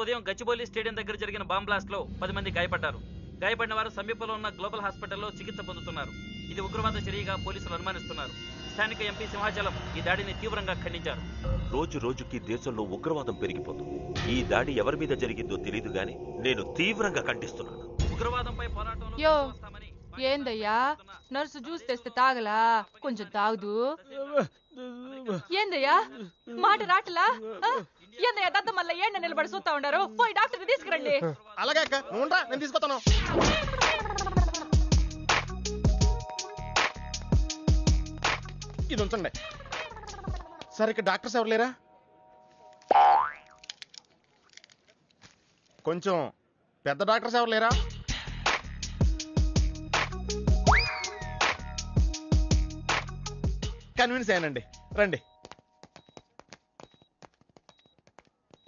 ఉదయం గచ్చిబౌలి స్టేడియం దగ్గర జరిగిన బాంబ్ బ్లాస్ట్ లో 10 మంది గాయపడ్డారు. గాయపడిన వారు సమీపంలో ఉన్న గ్లోబల్ హాస్పిటల్లో చికిత్స పొందుతున్నారు. ఇది ఉగ్రవాద చర్యగా పోలీసులు అనుమానిస్తున్నారు. స్థానిక ఎంపీ సింహాచలం ఈ దాడిని తీవ్రంగా ఖండించారు. రోజు రోజుకి దేశంలో ఉగ్రవాదం పెరిగిపోతుంది. ఈ దాడి ఎవరి మీద జరిగిందో తెలియదు గాని నేను తీవ్రంగా ఖండిస్తున్నాను. ఉగ్రవాదంపై పోరాటంలో ఏందయ్యా నర్సు జ్యూస్ తెస్తే తాగలా? కొంచెం తాగుదు. ఏందయ్యా మాట రాటలా? ఏందయ్యా దద్ద మళ్ళీ ఏండ నిలబడి చూస్తా ఉండారు? పోయి డాక్టర్ తీసుకురండి. అలాగే అక్క, నేను తీసుకొస్తాను. ఇది ఉంచండి. సార్ ఇక్కడ డాక్టర్స్ ఎవరు లేరా? కొంచెం పెద్ద డాక్టర్స్ ఎవరు లేరా? కన్విన్స్ అయ్యానండి, రండి.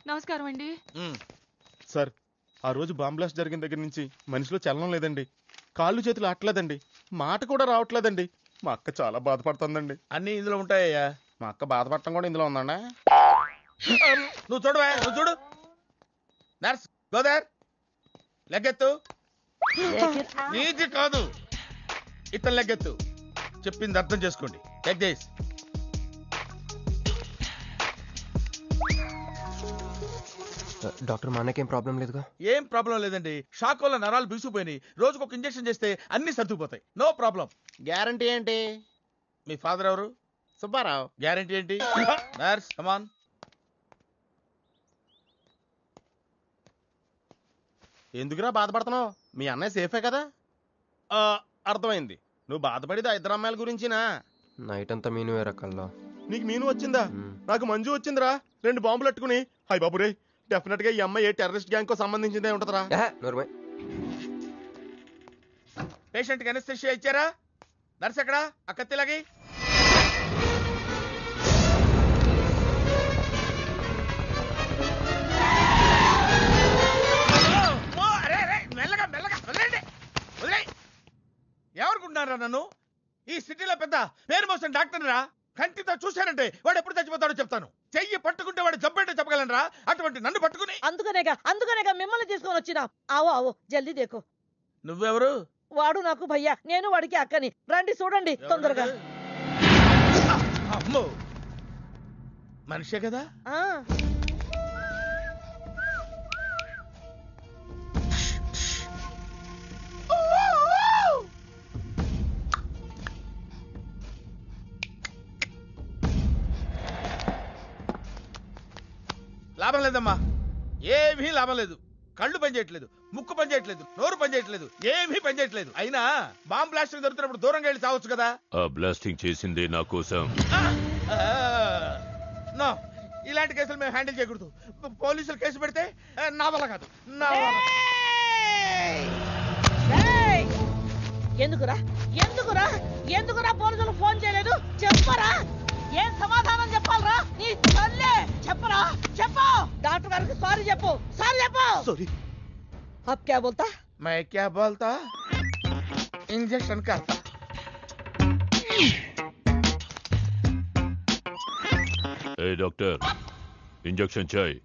నమస్కారం అండి. సార్ ఆ రోజు బాంబ్ బ్లాస్ట్ జరిగిన దగ్గర నుంచి మనిషిలో చలనం లేదండి. కాళ్ళు చేతులు ఆటలేదండి, మాట కూడా రావట్లేదండి. మా అక్క చాలా బాధపడుతుందండి. అన్ని ఇందులో ఉంటాయ్యా. మా అక్క బాధపడటం కూడా ఇందులో ఉందండి. నువ్వు చూడవా, నువ్వు చూడు. నర్స్ గోదర్ లెగ్గెత్తు. నీది కాదు, ఇతను లెగ్గెత్తు. చెప్పింది అర్థం చేసుకోండి. Take this. డాక్టర్ మా అన్నకేం ప్రాబ్లం లేదుగా? ఏం ప్రాబ్లం లేదండి. షాక్ వల్ల నరాలు బిగుసిపోయినాయి. రోజుకు ఒక ఇంజెక్షన్ చేస్తే అన్ని సర్దుకుపోతాయి. No problem. గ్యారంటీ ఏంటి? మీ ఫాదర్ ఎవరు? సుబ్బారావు. గ్యారంటీ ఏంటి? నర్స్ కమాన్. ఎందుకురా బాధపడుతున్నావు? మీ అన్నయ్య సేఫే కదా? అర్థమైంది. నువ్వు బాధపడేది ఆ ఇద్దరు అమ్మాయిల గురించినా? నైట్ అంతా మీను వేరే కల్లా. నీకు మీను వచ్చిందా? నాకు మంజు వచ్చిందిరా. 2 బాంబులు అట్టుకుని. హాయ్ బాబు రే, డెఫినెట్ గా ఈ అమ్మాయి ఏ టెర్రరిస్ట్ గ్యాంగ్ కో సంబంధించిందే ఉంటదరా. పేషెంట్ కి అనస్థిషియా ఇచ్చారా? నర్స్ ఎక్కడ? ఆ కత్తిలాగి. మెల్లగా మెల్లగా వదిలేండి, వదిలే. ఎవరుకుంటున్నారా నన్ను? ఈ సిటీలో పెద్ద పేరు మోసిన డాక్టర్ రా. కంటితో చూశానంటే వాడు ఎప్పుడు చచ్చిపోతాడో చెప్తాను. చెయ్యి పట్టుకుంటే వాడు జబ్బేంటో చెప్పగలనరా? అటువంటి నన్ను పట్టుకుని. అందుకనేగా మిమ్మల్ని తీసుకొని వచ్చినా. ఆవో జల్దీ దేకో. నువ్వెవరు? వాడు నాకు భయ్యా, నేను వాడికి అక్కని. రండి చూడండి తొందరగా. అమ్మో, మనిషే కదా? లాభం లేదమ్మా, ఏమీ లాభం లేదు. కళ్ళు పనిచేయట్లేదు, ముక్కు పనిచేయట్లేదు, నోరు పనిచేయట్లేదు, ఏమీ పనిచేయట్లేదు. అయినా బాంబ్ బ్లాస్టింగ్ జరుగుతున్నప్పుడు దూరంగా వెళ్ళి చావచ్చు కదా. ఆ బ్లాస్టింగ్ చేసిందే నా కోసం. నో, ఇలాంటి కేసులు మేము హ్యాండిల్ చేయకూడదు. పోలీసులు కేసు పెడితే నా వల్ల కాదు. ఎందుకురా ఎందుకురా ఎందుకురా పోలీసులు ఫోన్ చేయలేదు? చెప్పరా, ఏం సమాధానం చెప్పాలరా? నీ తల్లే చెప్పరా, చెప్పు. డాక్టర్ గారికి సారీ చెప్పు, సారీ చెప్పు. సారీ. అబ్ క్యా బోల్తా? मैं क्या बोलता? इंजेक्शन करता. ए डॉक्टर, इंजेक्शन चाहिए.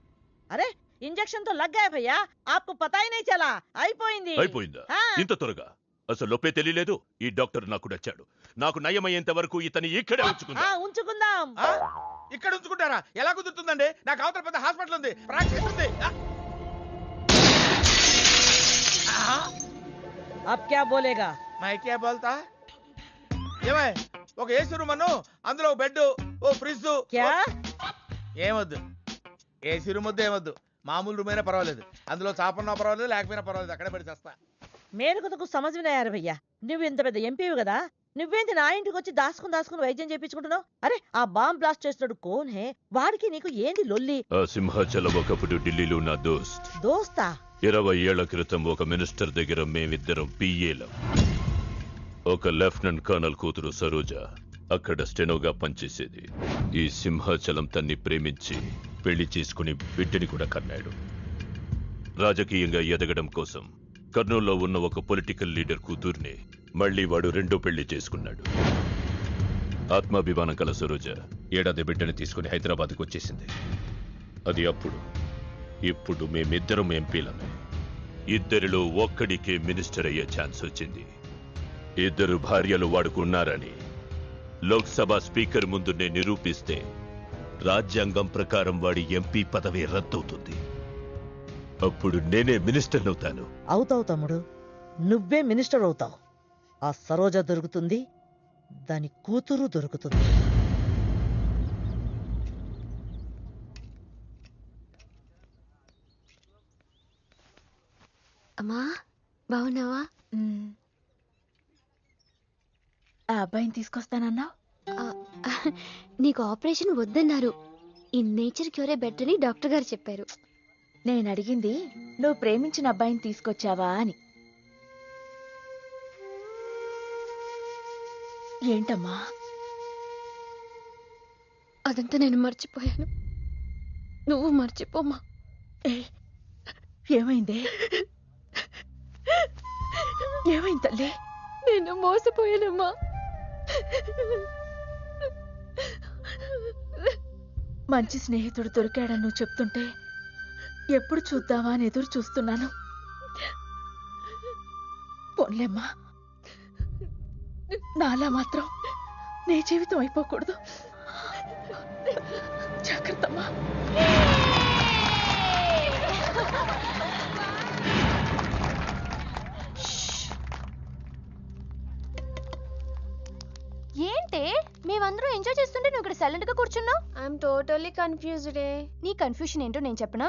अरे इंजेक्शन तो लग गया भैया, आपको पता ही नहीं चला. అయిపోయిందా? ఇంత త్వరగా? అసలు లోపే తెలియలేదు. ఈ డాక్టర్ నాకు నచ్చాడు. నాకు నయమయ్యేంత వరకు ఇతని ఇక్కడే ఉంచుకుందాం. ఇక్కడ ఉంచుకుంటారా? ఎలా కుదురుతుందండి? నాకు అవతల పెద్ద హాస్పిటల్ ఉంది, ప్రాక్టీస్ ఉంది. अब क्या बोलेगा? मैं क्या बोलता? ఏమై ఒక ఏసీ రూమ్ అను, అందులో బెడ్, ఓ ఫ్రిడ్జ్. क्या? ఏమొద్దు, ఏసీ రూమ్ వద్దు, ఏమొద్దు. మామూలు రూమ్ అయినా పర్వాలేదు. అందులో చాపన్నా పర్వాలేదు, లేకపోయినా పర్వాలేదు. అక్కడే పడి చేస్తా. మేలుకు సమజ్ వినాయారు భయ్యా. నువ్వు ఇంత పెద్ద ఎంపీవి కదా, నువ్వేంటి నా ఇంటికి వచ్చి దాసుకుని వైద్యం చేయించుకుంటున్నావు? అరే ఆ బాంబ్ బ్లాస్ట్ చేస్తున్నాడు కోన్ హే, వాడికి నీకు ఏంది లొల్లి? ఆ సింహాచలం ఒకప్పుడు ఢిల్లీలో నా దోస్తా. 20 ఏళ్ల క్రితం ఒక మినిస్టర్ దగ్గర మేమిద్దరం పిఏలం. ఒక లెఫ్టినెంట్ కర్నల్ కూతురు సరోజ అక్కడ స్టెనోగా పనిచేసేది. ఈ సింహాచలం తన్ని ప్రేమించి పెళ్లి చేసుకుని బిడ్డని కూడా కన్నాడు. రాజకీయంగా ఎదగడం కోసం కర్నూల్లో ఉన్న ఒక పొలిటికల్ లీడర్ కూతుర్ని మళ్లీ వాడు రెండో పెళ్లి చేసుకున్నాడు. ఆత్మాభిమానం కల సరోజ ఏడాది బిడ్డని తీసుకుని హైదరాబాద్కు వచ్చేసింది. అది అప్పుడు ఇప్పుడు మేమిద్దరం ఎంపీలమే. ఇద్దరిలో ఒక్కడికే మినిస్టర్ అయ్యే ఛాన్స్ వచ్చింది. ఇద్దరు భార్యలు వాడుకున్నారని లోక్సభ స్పీకర్ ముందు నేను నిరూపిస్తే రాజ్యాంగం ప్రకారం వాడి ఎంపీ పదవి రద్దవుతుంది. అప్పుడు నేనే మినిస్టర్ అవుతాను. అవుతావు తమ్ముడు, నువ్వే మినిస్టర్ అవుతావు. ఆ సరోజ దొరుకుతుంది, దాని కూతురు దొరుకుతుంది. అమ్మా బాగున్నావా? ఆ అబ్బాయిని తీసుకొస్తానన్నావు. నీకు ఆపరేషన్ వద్దన్నారు. ఈ నేచర్ క్యూరే బెటర్ అని డాక్టర్ గారు చెప్పారు. నేను అడిగింది నువ్వు ప్రేమించిన అబ్బాయిని తీసుకొచ్చావా అని. ఏంటమ్మా? అదంతా నేను మర్చిపోయాను. నువ్వు మర్చిపోమ్మా. ఏమైంది? ఏమైంది తల్లి? నేను మోసపోయానమ్మా. మంచి స్నేహితుడు దొరికాడని నువ్వు చెప్తుంటే ఎప్పుడు చూద్దామా అని ఎదురు చూస్తున్నాను. పోన్లేమ్మా, నాలా మాత్రం నీ జీవితం అయిపోకూడదు. జాగ్రత్తమ్మా. ఏంటే మేమందరం ఎంజాయ్ చేస్తుంటే నువ్వు ఇక్కడ సైలెంట్ గా కూర్చున్నావు? I'm totally confused. నీ కన్ఫ్యూషన్ ఏంటో నేను చెప్పనా?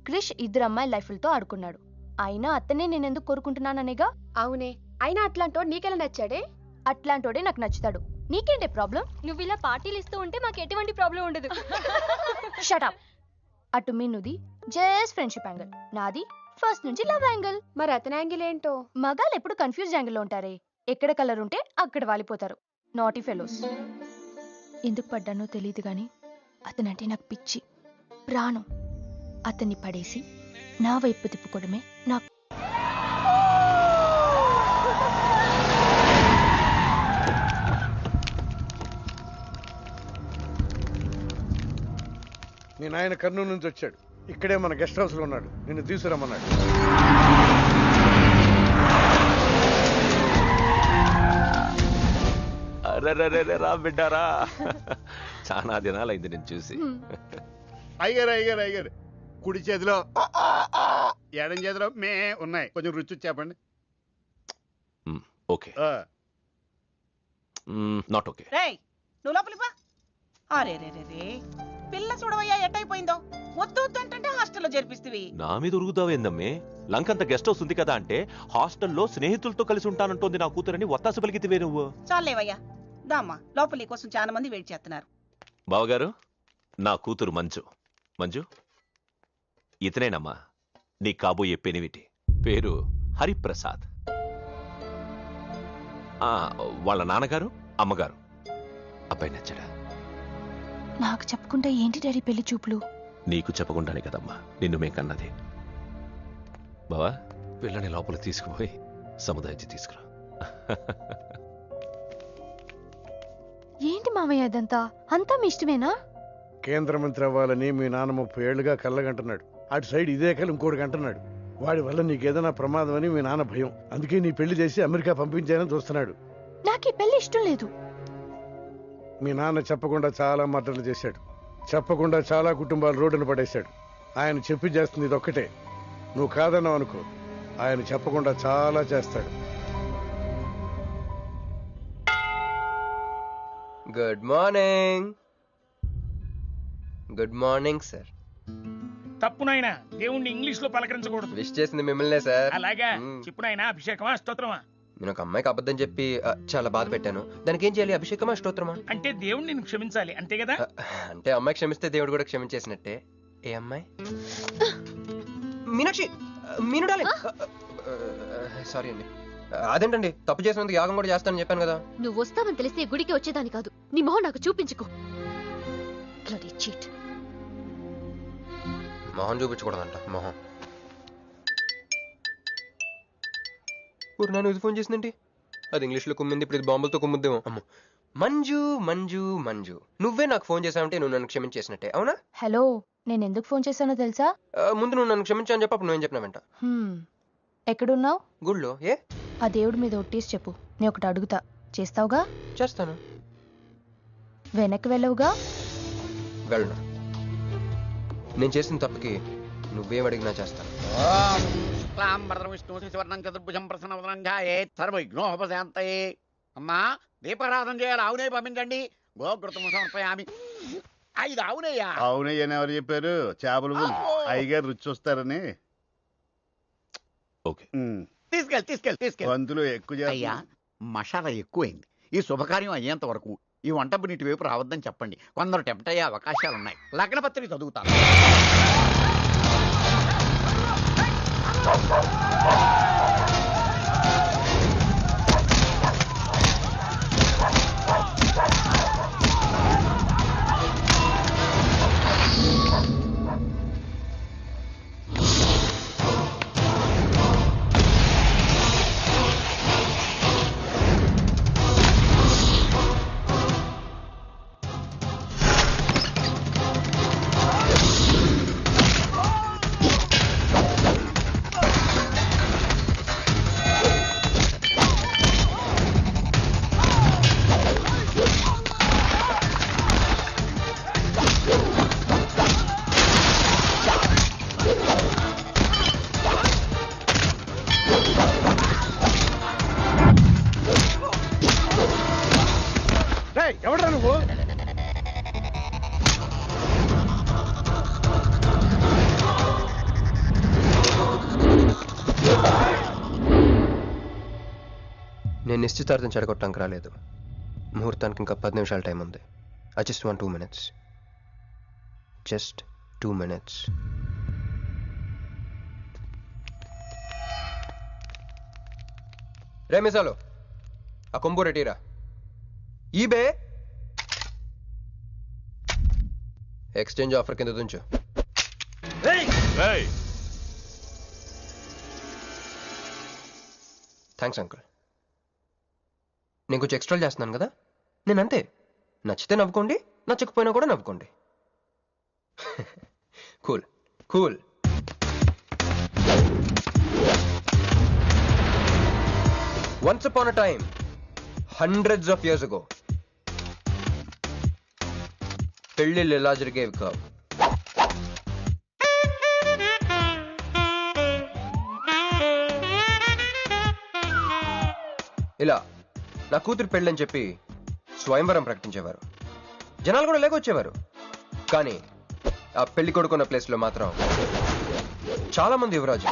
క్రిష్ ఇద్దరు అమ్మాయి లైఫ్లతో ఆడుకున్నాడు. అయినా అతనే నేనెందుకు కోరుకుంటున్నాననేగా. అవునే, అయినా అట్లాంటోడు నీకెలా నచ్చాడే? అట్లాంటోడే నాకు నచ్చుతాడు. నీకేంటే ప్రాబ్లం? నువ్వు ఇలా పార్టీలు ఇస్తూ ఉంటే మాకు ఎటువంటి ప్రాబ్లం ఉండదు. షటప్. అటు మీనుది జస్ట్ ఫ్రెండ్షిప్ యాంగిల్, నాది ఫస్ట్ నుంచి లవ్ యాంగిల్. మరి అతని యాంగిల్ ఏంటో? మగాళ్ళు ఎప్పుడు కన్ఫ్యూజ్ యాంగిల్లో ఉంటారే. ఎక్కడ కలర్ ఉంటే అక్కడ వాలిపోతారు. Naughty fellows. ఎందుకు పడ్డానో తెలియదు గాని అతనంటే నాకు పిచ్చి, ప్రాణం. అతన్ని పడేసి నా వైపు తిప్పుకోవడమే నాకు. మీ నాయన కర్నూలు నుంచి వచ్చాడు. ఇక్కడే మన గెస్ట్ హౌస్ లో ఉన్నాడు. నిన్ను తీసుకురమ్మన్నాడు. రా బిడ్డారా, చాలా దినాలైంది నేను చూసి. అయ్యారు కుడి చేతిలో ఎడం చేతిలో మే ఉన్నాయి. కొంచెం రుచి చెప్పండి. Okay, not okay. రేయ్, నువ్వు లోపలికి పా. అరే రే రే రే, పిల్ల చూడవయ్యా ఎట్టయిపోయిందో. వద్దు వద్దు అంటే హాస్టల్లో చేర్పిస్తేవి. నా మీద ఉరుగుతావేందమ్మే? లంకంత గెస్ట్ హౌస్ ఉంది కదా అంటే హాస్టల్లో స్నేహితులతో కలిసి ఉంటానంటోంది నా కూతురని ఒత్తాస పలికితివే నువ్వు. చాలేవయ్యా, దామ్మా లోపలి కోసం చాలా మంది వెయిట్ చేస్తున్నారు. బావగారు, నా కూతురు మంజు. మంజు, ఇతనేనమ్మా నీ కాబోయే పెనివిటి. పేరు హరిప్రసాద్. వాళ్ళ నాన్నగారు అమ్మగారు. అబ్బాయి నచ్చడా? నాకు చెప్పకుండా ఏంటి డాడీ పెళ్లి చూపులు? నీకు చెప్పకుండానే కదమ్మా నిన్ను మేం కన్నది. బావా, పిల్లని లోపల తీసుకుపోయి సముదాయించి తీసుకురా. ఏంటి మామయ్య అదంతా? అంతా మీ ఇష్టమేనా? కేంద్ర మంత్రి అవ్వాలని మీ నాన్న 30 ఏళ్లుగా కళ్ళగంటున్నాడు. అటు సైడ్ ఇదే కళ్ళు ఇంకోటి అంటున్నాడు. వాడి వల్ల నీకేదైనా ప్రమాదం అని మీ నాన్న భయం. అందుకే నీ పెళ్లి చేసి అమెరికా పంపించాలని చూస్తున్నాడు. నాకు ఈ పెళ్లి ఇష్టం లేదు. మీ నాన్న చెప్పకుండా చాలా మర్డర్లు చేశాడు. చెప్పకుండా చాలా కుటుంబాలు రోడ్డును పడేశాడు. ఆయన చెప్పి చేస్తుంది ఇదొక్కటే. నువ్వు కాదన్నావు అనుకో, ఆయన చెప్పకుండా చాలా చేస్తాడు. Good morning. Good morning sir. తప్పు నాయనా, దేవుణ్ణి ఇంగ్లీష్ లో పలకరించకూడదు. విష్ చేసింది మిమ్మల్నే సార్. అలాగా చెప్పు నాయనా. అభిషేకమా స్తోత్రమా? నేను ఒక అమ్మాయికి అబద్ధం చెప్పి చాలా బాధ పెట్టాను. దానికి ఏం చేయాలి? అభిషేకమా స్తోత్రమా? అంటే దేవుణ్ణి నిన్ను క్షమించాలి అంతే కదా? అంటే అమ్మాయి క్షమిస్తే దేవుడు కూడా క్షమించేసినట్టే. ఏ అమ్మాయి? మీనాక్షి. మీనుడాలి. సారీ అండి. అదేంటండి, తప్పు చేసినందుకు యాగం కూడా చేస్తానని చెప్పాను కదా. నువ్వు వస్తావని తెలిస్తే గుడికి వచ్చేదాని కాదు. నీ మొహం నాకు చూపించుకో. Bloody cheat. మొహం చూపించకూడదంట. మొహం. ఊరు నాన్న ఇది ఫోన్ చేసిందేంటి? అది ఇంగ్లీష్లో కుమ్మింది, ఇప్పుడు ఇది బాంబులతో కుమ్ముద్దేమో. అమ్మో, మంజు మంజు మంజు, నువ్వే నాకు ఫోన్ చేసావంటే నువ్వు నన్ను క్షమించేసినట్టే, అవునా? హలో, నేను ఎందుకు ఫోన్ చేశానో తెలుసా? ముందు నువ్వు నన్ను క్షమించాను చెప్పు, అప్పుడు నువ్వేం చెప్పినావంట. ఎక్కడున్నావు? గుళ్ళో. ఏ? ఆ దేవుడి మీద ఒట్టేసి చెప్పు, నేను ఒకటి అడుగుతా, చేస్తావుగా? చేస్తాను. వెనక్కి వెళ్ళవుగా? వెళ్ళను. నేను చేసిన తప్పుకి నువ్వేం అడిగినా చేస్తాను. విష్ణు శివర్ణం చతుర్భుజం ప్రసన్నవదనం ధ్యాయేత్ సర్వవిఘ్నోపశాంతయే. అమ్మా దీపారాధన చేయాలి, ఆవునే పంపించండి. గోకృతం సమర్పయామి. 5 ఆవునయ్యా. అవునయ్య అని ఎవరు చెప్పారు? చేపలు అయ్యగారు రుచి చూస్తారని. ఓకే, తీసుకెళ్ళి వంతులు ఎక్కువ అయ్యా. మసాలా ఎక్కువైంది. ఈ శుభకార్యం అయ్యేంత వరకు ఈ వంట నీటి వైపు రావద్దని చెప్పండి. కొందరు టెంప్ట్ అయ్యే అవకాశాలున్నాయి. లగ్న పత్రిక చదువుతాను. ఎవడరా నువ్వు? నేను నిశ్చితార్థం చెడగొట్టడానికి రాలేదు. ముహూర్తానికి ఇంకా 10 నిమిషాల టైం ఉంది. I just want 2 minutes. Just 2 minutes. రే మిసాలో, ఆ కొంబు రెటీరా. ఈబే ఎక్స్చేంజ్ ఆఫర్ కింద తుంచు. Thanks uncle. నేను కొంచెం ఎక్స్ట్రా చేస్తున్నాను కదా, నేను అంతే. నచ్చితే నవ్వుకోండి, నచ్చకపోయినా కూడా నవ్వుకోండి. Cool cool. Once upon a time, hundreds of years ago, పెళ్ళిళ్ళు ఎలా జరిగేవి కావు. ఇలా నా కూతురు పెళ్ళని చెప్పి స్వయంవరం ప్రకటించేవారు. జనాలు కూడా లేకొచ్చేవారు. కానీ ఆ పెళ్లి కొడుకున్న ప్లేస్లో మాత్రం చాలా మంది యువరాజు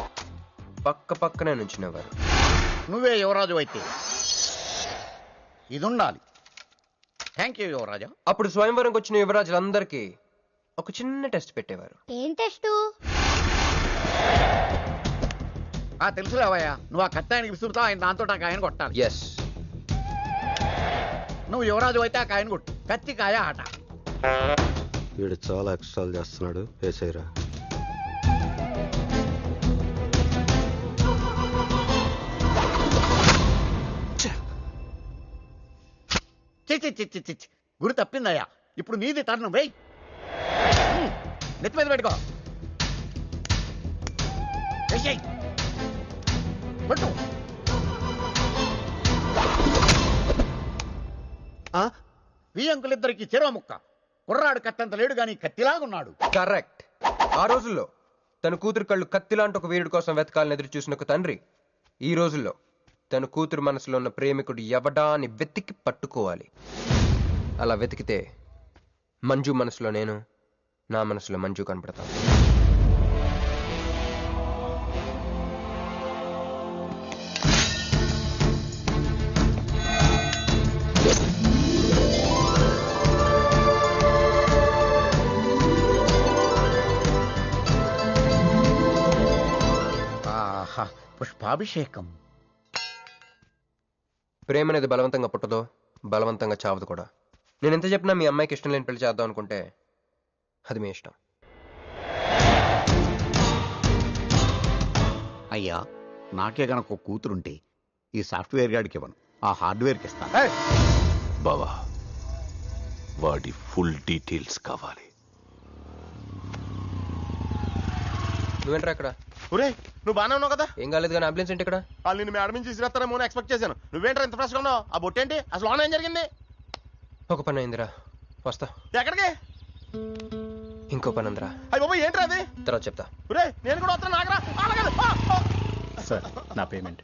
పక్క పక్కనే నుంచునేవారు. నువ్వే యువరాజు అయితే ఇది ఉండాలి. థ్యాంక్ యూ యువరాజా. అప్పుడు స్వయంవరంకి వచ్చిన యువరాజులందరికీ ఒక చిన్న టెస్ట్ పెట్టేవారు. ఏం టెస్టు? తెలుసులేవయ్యా, నువ్వు ఆ కత్తాయనికి విసురుతావు, ఆయన దాంతో ఆ కాయను కొట్టాలి. ఎస్. నువ్వు యువరాజు అయితే ఆ కాయను కొట్టు. కత్తి కాయ ఆట. వీడు చాలా ఎక్స్ట్రాలు చేస్తున్నాడు. వేసేయరా. చిచ్చి గురి తప్పిందయ్యా. ఇప్పుడు నీది టర్న్. వెయ్యి, నెత్తి మీద పెట్టుకో. పట్టు. ఈ అంకులిద్దరికి చెరవ ముక్క. కుర్రాడు కత్తంత లేడు గాని కత్తిలాగున్నాడు. కరెక్ట్. ఆ రోజుల్లో తన కూతురు కళ్ళు కత్తిలాంటి ఒక వీరుడి కోసం వెతకాలని ఎదురు చూసిన ఒక తండ్రి ఈ రోజుల్లో తన కూతురు మనసులో ఉన్న ప్రేమికుడు ఎవడా అని వెతికి పట్టుకోవాలి. అలా వెతికితే మంజు మనసులో నేను, నా మనసులో మంజు కనపడతాను. పుష్పాభిషేకం. ప్రేమ అనేది బలవంతంగా పుట్టదో, బలవంతంగా చావదు కూడా. నేను ఎంత చెప్పినా మీ అమ్మాయికి ఇష్టం లేని పెళ్లి చేద్దాం అనుకుంటే అది మీ ఇష్టం. అయ్యా, నాకే గనక ఒక కూతురుంటే ఈ సాఫ్ట్వేర్ గాడికి ఇవ్వను, ఆ హార్డ్వేర్కి ఇస్తాను. బావా, వాడి ఫుల్ డీటెయిల్స్ కావాలి. నువ్వేంట్రా ఇక్కడ? ఒరే నువ్వు బాగానే ఉన్నావు కదా? ఏం కాలేదు కానీ అంబులెన్స్ ఏంటి ఇక్కడ? వాళ్ళు నిన్ను మేడం నుంచి తీసుకురాస్తారేమో అని ఎక్స్పెక్ట్ చేశాను. నువ్వేంట్రా ఇంత ఫ్రెష్గా ఉన్నావు? ఆ బొట్టేంటి? అసలు లోన్ ఏం జరిగింది? ఒక పని అయిందిరా, వస్తా. ఎక్కడికి? ఇంకో పని ఉందిరా. అయ్యి బాబు ఏంట్రా అది? తర్వాత చెప్తా. ఒరే నేను కూడా వస్తాను, నాగరా. సార్ నా పేమెంట్.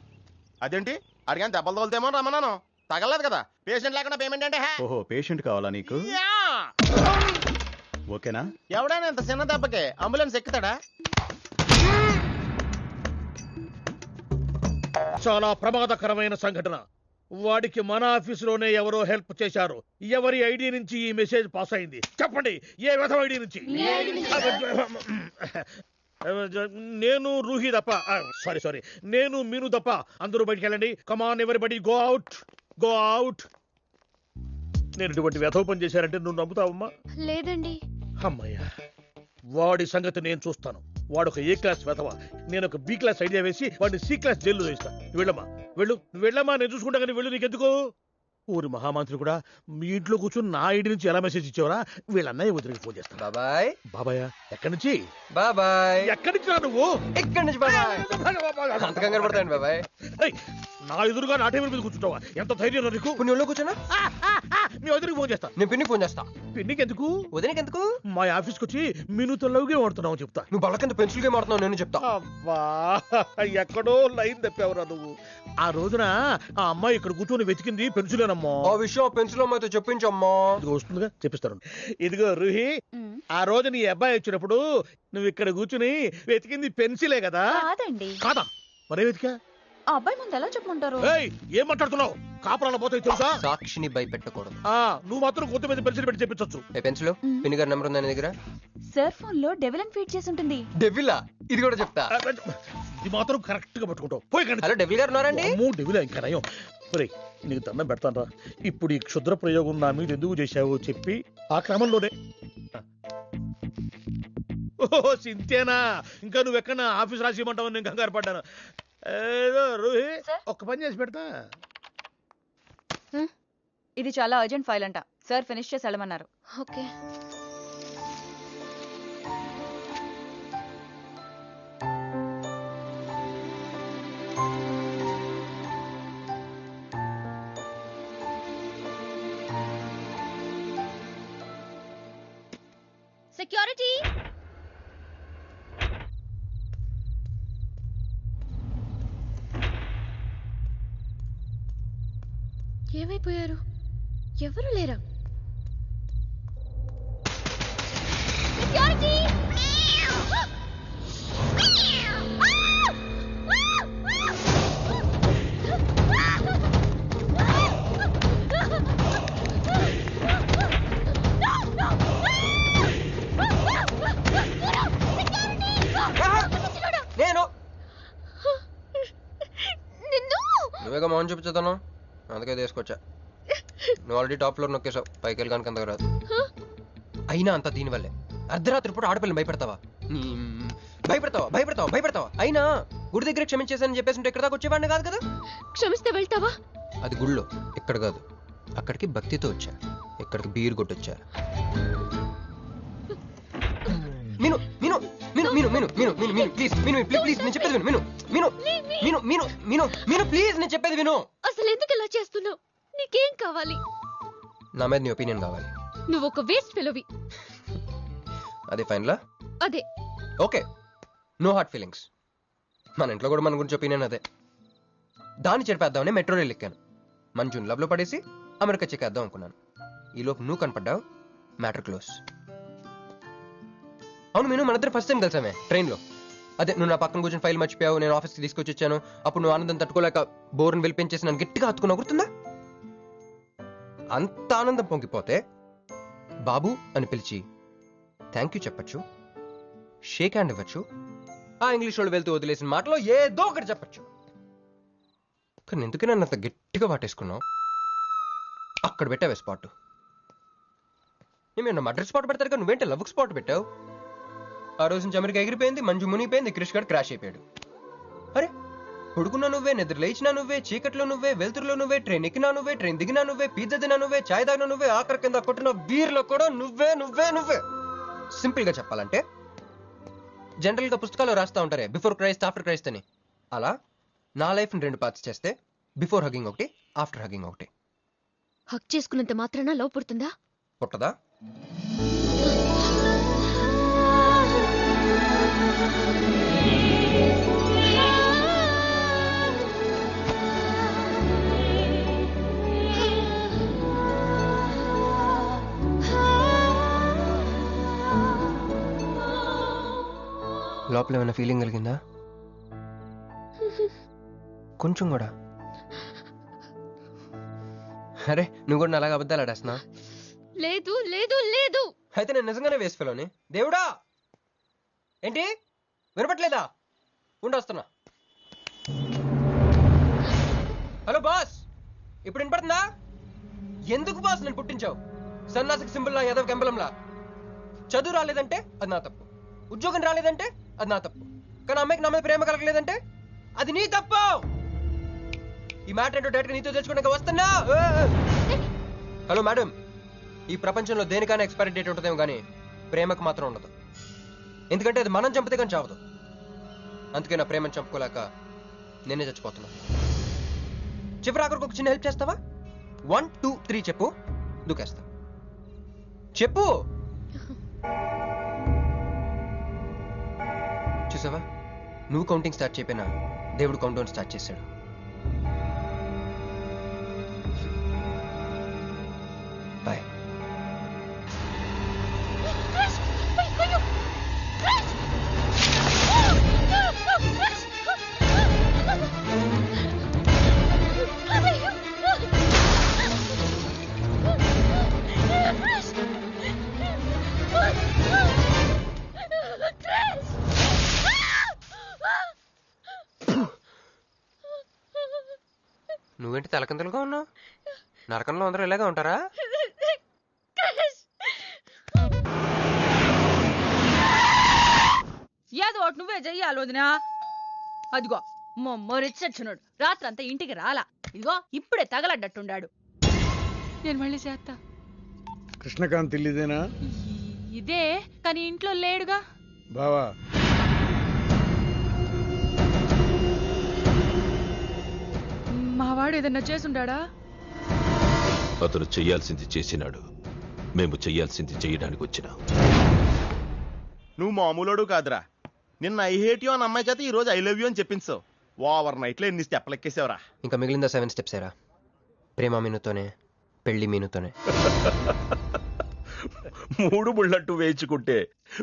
అదేంటి అడిగాను దెబ్బలు తోలుతేమో రమ్మన్నాను, తగలలేదు కదా. పేషెంట్ లేకుండా పేమెంట్ అంటే? ఓహో పేషెంట్ కావాలా నీకు? ఓకేనా? ఎవడైనా ఇంత చిన్న దెబ్బకి అంబులెన్స్ ఎక్కుతాడా? చాలా ప్రమాదకరమైన సంఘటన. వాడికి మన ఆఫీసులోనే ఎవరో హెల్ప్ చేశారు. ఎవరి ఐడి నుంచి ఈ మెసేజ్ పాస్ అయింది చెప్పండి? ఏ విధం ఐడి నుంచి? నేను రూహి తప్ప, సారీ నేను మీను తప్ప అందరూ బయటికి వెళ్ళండి. Come on everybody go out, go out. నేను ఇటువంటి వ్యధవ పని చేశానంటే నువ్వు నమ్ముతావమ్మా? లేదండి. అమ్మయ్యా, వాడి సంగతి నేను చూస్తాను. వాడు ఒక ఏ క్లాస్ వెధవ, నేను ఒక బి క్లాస్ ఐడియా వేసి వాడిని సి క్లాస్ జైల్లో వేస్తాను. వెళ్ళమ్మా వెళ్ళు, వెళ్ళమ్మా, నేను చూసుకుంటా. కానీ వెళ్ళు, నీకెందుకు? ఊరి మహామంత్రి కూడా మీ ఇంట్లో కూర్చొని నా ఐడి నుంచి ఎలా మెసేజ్ ఇచ్చేవరా? వీళ్ళన్నయ్య వదిలికి ఫోన్ చేస్తాను. బాబాయ్. బాబాయ్ ఎక్కడి నుంచి? బాబాయ్ ఎక్కడి నుంచి రా నువ్వు? ఇక్కడి నుంచి బాబాయ్. అంత కంగారు పడతాయండి బాబాయ్. నా ఎదురుగా నా టేబుల్ మీద కూర్చుంటావా? ఎంత ధైర్యం నీకు? నువ్వు కూర్చున్నా మీ వదిలికి ఫోన్ చేస్తా. నేను పిన్నికి ఫోన్ చేస్తా. పిన్నికి ఎందుకు? వదినకి ఎందుకు? మా ఆఫీస్కి వచ్చి మీనుతో లవ్గా వాడుతున్నావు చెప్తా. నువ్వు బళ్ళ కింద పెన్సిల్ గేమ్ ఆడుతున్నావు నేను చెప్తా. అబ్బా ఎక్కడో లైన్ తప్పావురా నువ్వు. ఆ రోజున ఆ అమ్మాయి ఇక్కడ కూర్చొని వెతికింది పెన్సిలేనమ్మా. ఆ విషయం పెన్సిల్ అమ్మాయితో చెప్పించమ్మా. ఇదిగో వస్తుందిగా, చెప్పిస్తాను. ఇదిగో రూహి, ఆ రోజు నీ అబ్బాయి వచ్చినప్పుడు నువ్వు ఇక్కడ కూర్చుని వెతికింది పెన్సిలే కదా? కాదండి. కాదా? మరే వెతికా? ఆ అబ్బాయి ముందు ఎలా చెప్పమంటారు? ఏం మాట్లాడుతున్నావు? కాపురాల పోతే తెలుసా? సాక్షిని భయపెట్టకూడదు. నువ్వు మాత్రం కొత్త మీద పెన్సిల్ పెట్టి చెప్పించొచ్చు. పెన్సిల్ పిన్ని గారి నెంబర్ ఉందా నీ దగ్గర? సార్ ఫోన్ లో డెవిల్ అని ఫీడ్ చేసి ఉంటుంది. డెవిలా? ఇది కూడా చెప్తా. ఇది మాత్రం కరెక్ట్ గా పట్టుకుంటావు. పోయి కండి. హలో డెవిల్ గారు ఉన్నారండి? డెవిల్ ఇంకా నయం. నీకు దండం పెడతాను రా. ఇప్పుడు ఈ క్షుద్ర ప్రయోగం నా మీద ఎందుకు చేశావో చెప్పి ఆ క్రమంలోనే. ఓహో సింతేనా? ఇంకా నువ్వు ఎక్కడ ఆఫీస్ రాసి ఇవ్వమంటావు? నేను కంగారు పడ్డాను. ఏదో రూహి ఒక్క పని చేసి పెడతా. ఇది చాలా అర్జెంట్ ఫైల్ అంట. సార్ ఫినిష్ చేసి వెళ్ళమన్నారు. ఓకే. సెక్యూరిటీ. ఏమైపోయారు? ఎవరు లేరా? సెక్యూరిటీ. నేను నువ్వేగా మౌన్ చూపించుతాను, అందుకే తీసుకొచ్చా. నువ్వు ఆల్రెడీ టాప్ ఫ్లోర్ నొక్కేసావు, పైకి వెళ్ళి కనుక అంతకు రాదు. అయినా అంత దీనివల్లే అర్ధరాత్రి పూట ఆడపిల్లని భయపెడతావా? భయపెడతావా భయపెడతావా భయపెడతావా? అయినా గుడి దగ్గర క్షమించేసానని చెప్పేసి ఉంటే ఇక్కడ దాకా వచ్చేవాడిని కాదు కదా. క్షమిస్తే వెళ్తావా? అది గుళ్ళో, ఇక్కడ కాదు. అక్కడికి భక్తితో వచ్చా, ఇక్కడికి బీర్ కొట్టొచ్చా. మీను మీను మీను మీను మీను మీను మీను మీను ప్లీజ్ మీను ప్లీజ్ నేను చెప్పేది విను. మీను మీను మీను మీను మీను ప్లీజ్ నేను చెప్పేది విను. అసలు ఎందుకు ఇలా చేస్తున్నావు? నీకేం కావాలి? నా మీద నీ ఒపీనియన్ కావాలి. నువ్వు ఒక వేస్ట్ ఫెలోవి. అదే ఫైనలా? అదే. Okay, no heart feelings. మన ఇంట్లో కూడా మన గురించి ఒపీనియన్ అదే. దాన్ని చెరిపేద్దామని మెట్రో రైల్ ఎక్కాను. మంజుని లవ్లో పడేసి అమెరికా చెక్కేద్దాం అనుకున్నాను. ఈలోపు నువ్వు కనపడ్డావు, మ్యాటర్ క్లోజ్. అవును మీను, మన ఇద్దరు ఫస్ట్ టైం కలిసామే ట్రైన్లో. అదే నువ్వు నా పక్కన కూర్చొని ఫైల్ మర్చిపోయావు, నేను ఆఫీస్కి తీసుకొచ్చి వచ్చాను. అప్పుడు నువ్వు ఆనందం తట్టుకోలేక బోర్ని వెళ్ళిపించేసి నన్ను గట్టిగా హత్తుకున్నా, గుర్తుందా? అంత ఆనందం పొంగిపోతే బాబు అని పిలిచి థ్యాంక్ యూ చెప్పచ్చు, షేక్ హ్యాండ్ ఇవ్వచ్చు, ఆ ఇంగ్లీష్ వాళ్ళు వెళ్తూ వదిలేసిన మాటలో ఏదో ఒకటి చెప్పచ్చు. కానీ ఎందుకు నన్ను అంత గట్టిగా వాటేసుకున్నావు? అక్కడ పెట్టావే స్పాట్. ఏమన్నా మర్డర్ స్పాట్ పెడతారు కానీ నువ్వేంటే లవ్ స్పాట్ పెట్టావు. ఆ రోజు నుంచి అమెరికా ఎగిరిపోయింది, మంజు మునిగిపోయింది, క్రిష్ గారు క్రాష్ అయిపోయాడు. అరే పడుకున్నా నువ్వే, నిద్ర లేచినా నువ్వే, చీకట్లో నువ్వే, వెలుతురులో నువ్వే, ట్రైన్ ఎక్కినా నువ్వే, ట్రైన్ దిగినా నువ్వే, పిజ్జా తినా నువ్వే, చాయ్ తాగినా నువ్వే, ఆఖరి కింద కొట్టిన బీర్లో కూడా నువ్వే నువ్వే నువ్వే. సింపుల్ గా చెప్పాలంటే జనరల్ గా పుస్తకాలు రాస్తా ఉంటారే బిఫోర్ క్రైస్ట్ ఆఫ్టర్ క్రైస్ట్ అని, అలా నా లైఫ్ ని 2 పార్ట్స్ చేస్తే బిఫోర్ హగ్గింగ్ ఒకటి, ఆఫ్టర్ హగ్గింగ్ ఒకటి. హక్ చేసుకున్నంత మాత్రాన లవ్ పుడుతుందా? పుట్టదా? లోపల ఏమైనా ఫీలింగ్ కలిగిందా? కొంచెం కూడా? అరే నువ్వు కూడా అలాగే అబద్ధాలు ఆడేస్తున్నా? లేదు లేదు లేదు. అయితే నేను నిజంగానే వేసుకెళ్ళని. దేవుడా ఏంటి వినపట్లేదా? ఉండొస్తున్నా. హలో బాస్, ఇప్పుడు వినపడుతుందా? ఎందుకు బాస్ నన్ను పుట్టించావు? సన్నాసికి సింబల్ లా, యాదవ్ కెంబలంలా. చదువు రాలేదంటే అది నా తప్పు, ఉద్యోగం రాలేదంటే అది నా తప్పు, కానీ అమ్మాయికి నా మీద ప్రేమ కలగలేదంటే అది నీ తప్పు. ఈ మ్యాటర్ ఏంటో డైరెక్ట్ నీతో తెచ్చుకోవడానికి వస్తున్నా. హలో మేడం, ఈ ప్రపంచంలో దేనికైనా ఎక్స్పైరీ డేట్ ఉంటుందేమో కానీ ప్రేమకు మాత్రం ఉండదు. ఎందుకంటే అది మనం చంపితే కానీ చావదు. అందుకే నా ప్రేమను చంపుకోలేక నేనే చచ్చిపోతున్నా. చివరి ఆఖరికి ఒక చిన్న హెల్ప్ చేస్తావా? 1 2 3 చెప్పు, దూకేస్తా. చెప్పు. చూసావా, నువ్వు కౌంటింగ్ స్టార్ట్ చేయపోయినా దేవుడు కౌంట్ డౌన్ స్టార్ట్ చేశాడు. బాయ్. నువ్వేంటి తలకిందులుగా ఉన్నావు? నరకంలో అందరూ ఇలాగే ఉంటారా? ఏదో ఒకటి నువ్వే చెయ్యాలి వదినా. అదిగో మొమ్మరిచ్చచ్చున్నాడు, రాత్రంతా ఇంటికి రాలా. ఇదిగో ఇప్పుడే తగలడ్డట్టుండాడు. నేను మళ్ళీ చేస్తా. కృష్ణకాంత్ ఇల్లుదేనా? ఇదే, కానీ ఇంట్లో లేడుగా. బావా మావాడు ఏదన్నా చేసుండాడా? అతను చెయ్యాల్సింది చేసినాడు, మేము చెయ్యాల్సింది చెయ్యడానికి వచ్చినా. నువ్వు మామూలుడు కాదురా. నిన్న ఐ హేట్ యూ అని అమ్మాయి చేత ఈ రోజు ఐ లవ్ యూ అని చెప్పించావు. ఓవర్ నైట్ లో ఎన్ని స్టెప్లు ఎక్కేసావురా. ఇంకా మిగిలిందా 7 స్టెప్స్ ఏరా? ప్రేమ మీనుతోనే, పెళ్లి మీనుతోనే. 3 బుల్లట్టు వేయించుకుంటే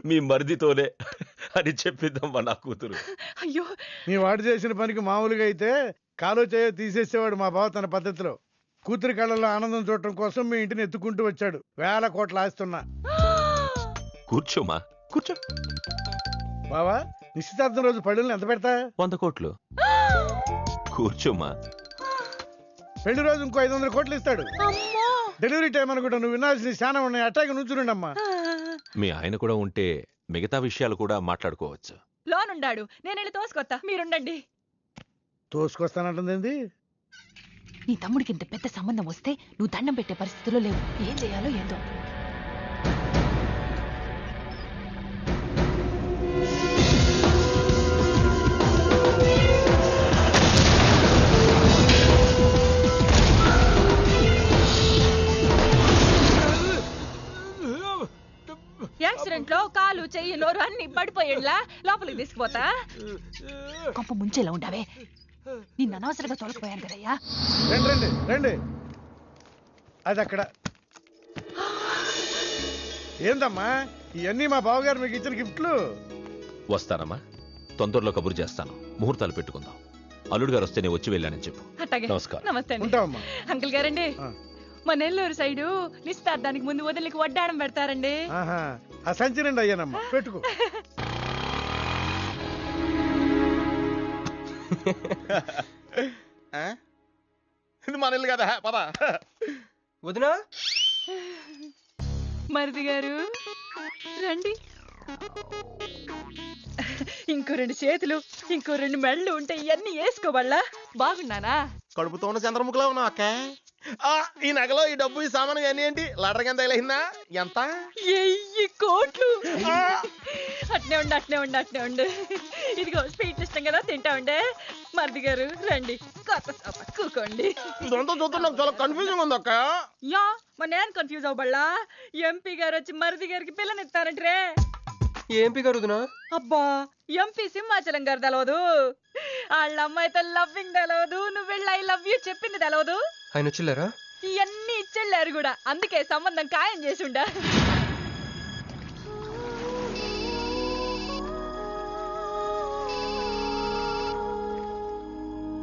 మీ మరిదితోనే అని చెప్పిద్దామా నా కూతురు. అయ్యో, మీ వాడు చేసిన పనికి మామూలుగా అయితే కాలో చేయ తీసేసేవాడు మా బావ తన పద్ధతిలో. కూతురి కళ్ళలో ఆనందం చూడటం కోసం మీ ఇంటిని ఎత్తుకుంటూ వచ్చాడు. 1000 కోట్లు ఆస్తున్నా. కూర్చోమా, కూర్చో. బావా, నిశ్చితార్థం రోజు పళ్ళుని ఎంత పెడతా? 100 కోట్లు. కూర్చోమా. పెళ్లి రోజు ఇంకో 500 కోట్లు ఇస్తాడు. డెలివరీ టైం అనుకుంటా. నువ్వు వినాల్సిన చాలా ఉన్నాయి. అట్టాగే నుంచుండమ్మా. మీ ఆయన కూడా ఉంటే మిగతా విషయాలు కూడా మాట్లాడుకోవచ్చు. లోనుండాడు, నేను వెళ్ళి తోసుకొత్తా, మీరుండండి. తోసుకొస్తానంటుంది. నీ తమ్ముడికి ఇంత పెద్ద సంబంధం వస్తే నువ్వు దండం పెట్టే పరిస్థితిలో లేవు. ఏం చేయాలో ఏందో. యాక్సిడెంట్ లో కాలు, చెయ్యి, నోరు అన్ని పడిపోయేలా లోపలికి తీసుకుపోతా. కొంప ముంచేలా ఉండవే. నిన్ను అనవసరంగా తొలగిపోయాను కదయ్యా. రండి రండి. అది అక్కడ. ఏందమ్మా ఇవన్నీ మా బావగారు మీకు ఇచ్చిన గిఫ్ట్లు? వస్తానమ్మా, తొందరలో కబురు చేస్తాను. ముహూర్తాలు పెట్టుకుందాం. అల్లుడు గారు వస్తే నేను వచ్చి వెళ్ళానని చెప్పు. అట్టాగే. నమస్కారం. నమస్తే అండి. ఉంటావమ్మా. అంకుల్ గారండి, మా నెల్లూరు సైడు నిశ్చితార్థానికి ముందు వదిలికి వడ్డాడం పెడతారండి. ఆ సంచి నిండి అయ్యానమ్మా, పెట్టుకో. ఇది మన ఇల్లు కదా, పద. వదినా, మరిది గారు రండి. ఇంకో 2 చేతులు, ఇంకో 2 మెళ్ళు ఉంటే ఇవన్నీ వేసుకోవాళ్ళ. బాగున్నానా? కడుపుతో ఉన్న చంద్రముఖిలో ఉన్నావు అక్క. ఈ నగలో ఈ డబ్బు ఈ సామాను అన్ని ఏంటి లడర్ కింద తగిలిందా? ఎంత? 1000 కోట్లు. అట్నే ఉండు. ఇదిగో స్వీట్లు ఇష్టం కదా, తింటా ఉండే. మరిది గారు రండి, కొత్త సోఫ కూకోండి. ఇదంతా చూస్తే నాకు చాలా కన్ఫ్యూజన్ ఉంది అక్క. యా మరి నేను కన్ఫ్యూజ్ అవ్వబల్లా. ఎంపీ గారు వచ్చి మరిది గారికి పిల్లనిస్తారంటే. ఏంపి గారుదునా? అబ్బా ఎంపీ సింహాచలం గారు తెలవదు, వాళ్ళ అమ్మాయితో లవ్వింగ్ తెలవదు, నువ్వు వెళ్ళి ఐ లవ్ యూ చెప్పింది తెలవదు. ఆయన వచ్చిల్లారా? ఇవన్నీ ఇచ్చెళ్ళారు కూడా, అందుకే సంబంధం ఖాయం చేసి ఉండా.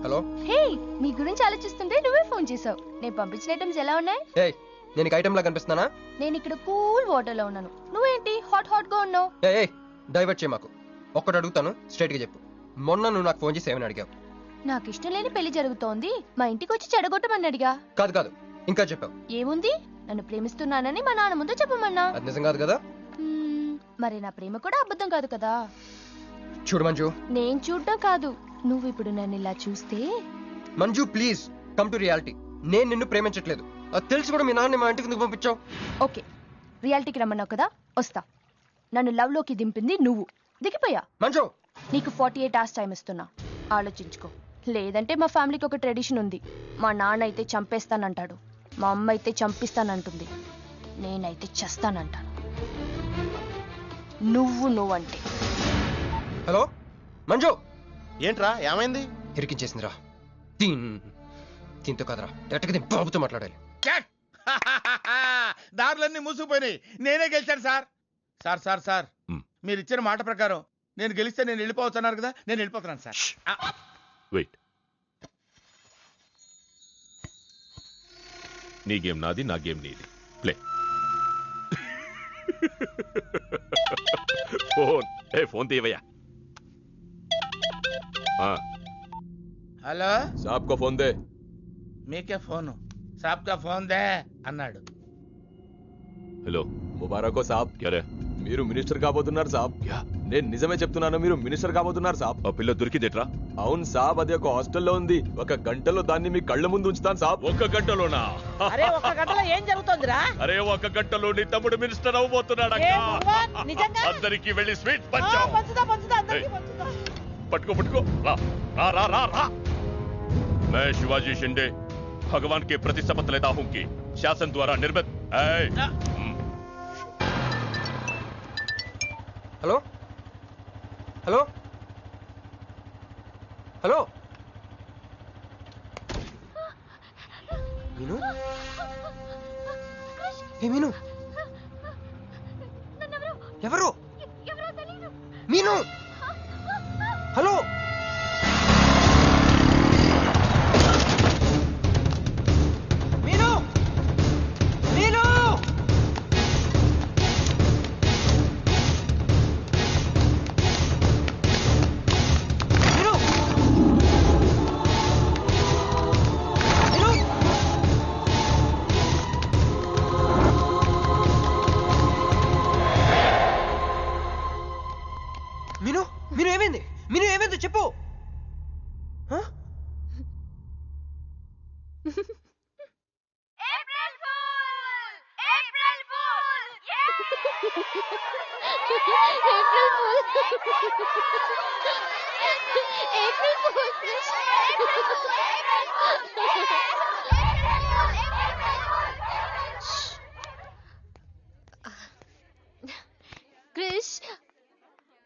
హలో. హే, మీ గురించి ఆలోచిస్తుంటే నువ్వే ఫోన్ చేసావు. నేను పంపించిన ఐటమ్స్ ఎలా ఉన్నాయి? ఏయ్, నేను ఐటమ్ లా కనిపిస్తున్నానా? నేను ఇక్కడ కూల్ వాటర్ లో ఉన్నాను, నువ్వేంటి హాట్ గా ఉన్నావు? ఏయ్ డైవర్ట్ చేయ మాకు. ఒక్కటి అడుగుతాను, స్ట్రైట్ గా చెప్పు. మొన్న నువ్వు నాకు ఫోన్ చేసి ఏమని అడిగావు? నాకు ఇష్టం లేని పెళ్లి జరుగుతోంది, మా ఇంటికి వచ్చి చెడగొట్టమని అడిగా. కాదు ఇంకా చెప్పావు. ఏముంది, నన్ను ప్రేమిస్తున్నానని మా నాన్న ముందు చెప్పమన్నా. అది నిజం కాదు కదా? మరి నా ప్రేమ కూడా అబద్ధం కాదు కదా? చూడు మంజు. నేను చూడటం కాదు, నువ్వు ఇప్పుడు నన్ను ఇలా చూస్తే. Manju please come to reality. నేను నిన్ను ప్రేమించట్లేదు, అది తెలిసి కూడా మీ నాన్న మా ఇంటికి ఎందుకు పంపించావు? ఓకే, రియాలిటీకి రమ్మన్నావు కదా, వస్తా. నన్ను లవ్ లోకి దింపింది నువ్వు, దిగిపోయా. మంజు నీకు 48 hours టైం ఇస్తున్నా, ఆలోచించుకో. లేదంటే మా ఫ్యామిలీకి ఒక ట్రెడిషన్ ఉంది, మా నాన్న అయితే చంపేస్తానంటాడు, మా అమ్మ అయితే చంపిస్తానంటుంది, నేనైతే చస్తానంటాను. నువ్వంటే. హలో మంజు. ఏంట్రా ఏమైంది? ఇరికించేసిందిరా. దీంతో కదరా, డైరెక్ట్గా బాబుతో మాట్లాడాలి. దారులన్నీ మూసుకుపోయినాయి, నేనే గెలిచాను సార్. సార్ మీరు ఇచ్చిన మాట ప్రకారం నేను గెలిస్తే నేను వెళ్ళిపోతున్నారు కదా, నేను వెళ్ళిపోతున్నాను సార్. వెయిట్, నీ గేమ్ నాది, నా గేమ్ నీది. ప్లే. ఫోన్ తీవయ్యా. హలో సాబ్ కో ఫోన్ దే. మీకే ఫోను, సాబ్ కా ఫోన్ దే అన్నాడు. హలో ముబారకో సాబ్. క్యారే? మీరు మినిస్టర్ కాబోతున్నారు సాబ్. నేను నిజమే చెప్తున్నాను, మీరు మినిస్టర్ కాబోతున్నారు సాబ్. ఆ పిల్ల దొరికిందేట్రా? అవును సాబ్, అది ఒక హాస్టల్లో ఉంది. 1 గంటలో దాన్ని మీ కళ్ళ ముందు ఉంచుతాను సాబ్. 1 గంటలోనా? అరే 1 గంటలో ఏం జరుగుతోందిరా? అరే 1 గంటలో నీ తమ్ముడు మినిస్టర్ అవ్వబోతున్నాడు. అందరికి వెళ్ళి స్వీట్ పంచుదా అందరికీ పంచుదా. పట్టుకో రా. मैं शिवाजी शिंदे भगवान के प्रति शपथ लेता हूं कि शासन द्वारा निर्मित హలో మీను. ఏ మీను, ఎవరు? మీను. హలో ఏమైంది చెప్పు. క్రిష్,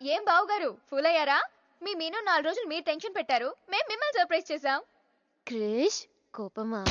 ఏం బావగారు ఫూల్ అయ్యారా? మీ మీను 4 రోజులు మీరు టెన్షన్ పెట్టారు, మేము మిమ్మల్ని సర్ప్రైజ్ చేసాం. క్రిష్ కోపమా?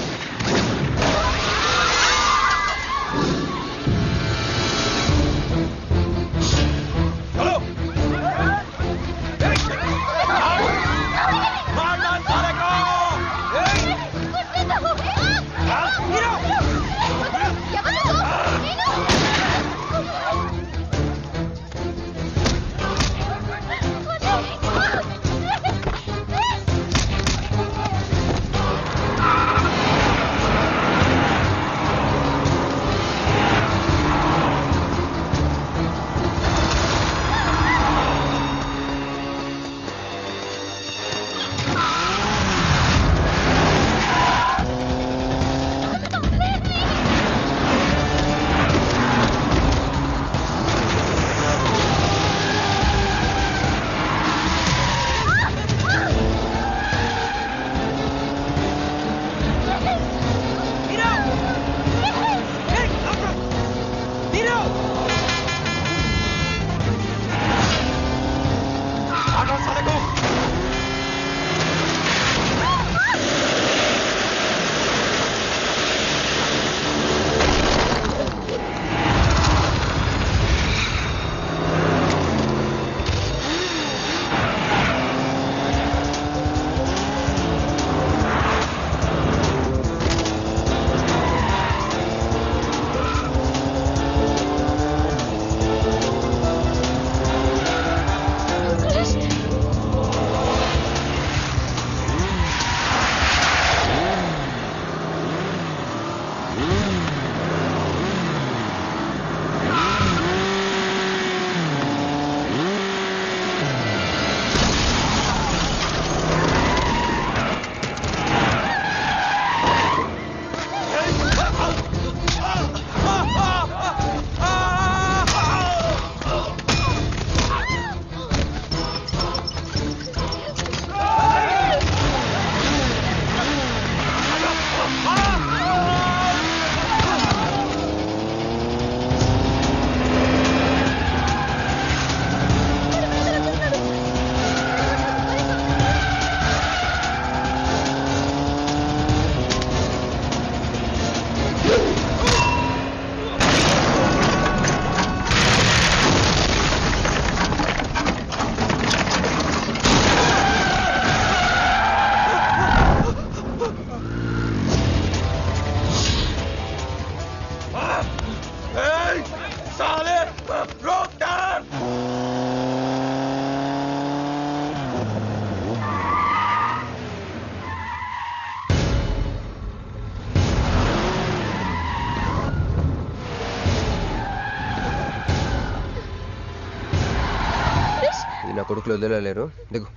కొడుకులు వదిలేలేరు. దిగు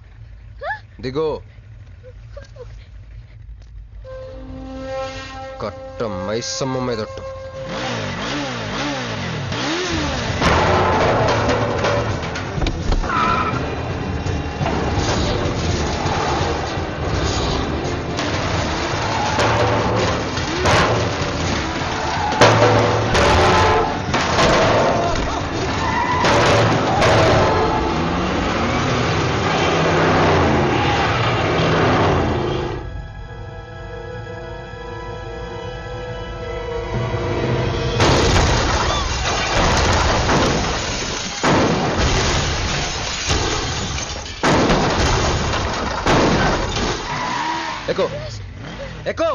దిగు. కట్ట మైసమ్మ మీదట్టు. ఎక్కు ఎక్కు.